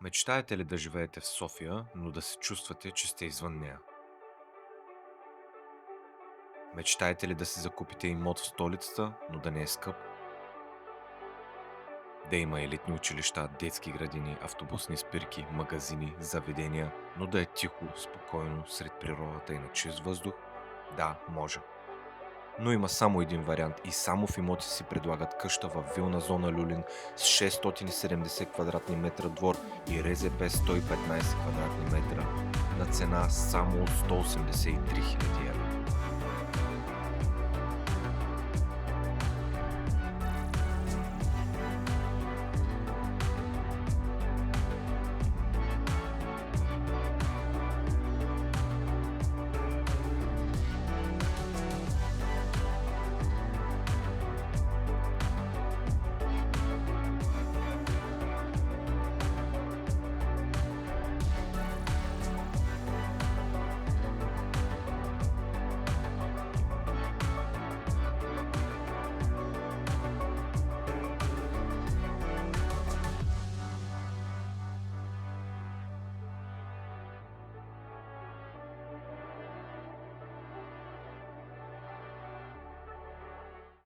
Мечтаете ли да живеете в София, но да се чувствате, че сте извън нея? Мечтаете ли да си закупите имот в столицата, но да не е скъп? Да има елитни училища, детски градини, автобусни спирки, магазини, заведения, но да е тихо, спокойно, сред природата и на чист въздух? Да, може. Но има само един вариант и само в имоти си предлагат къща в вилна зона Люлин с 670 квадратни метра двор и РЗП 115 квадратни метра на цена само 183 000 евро.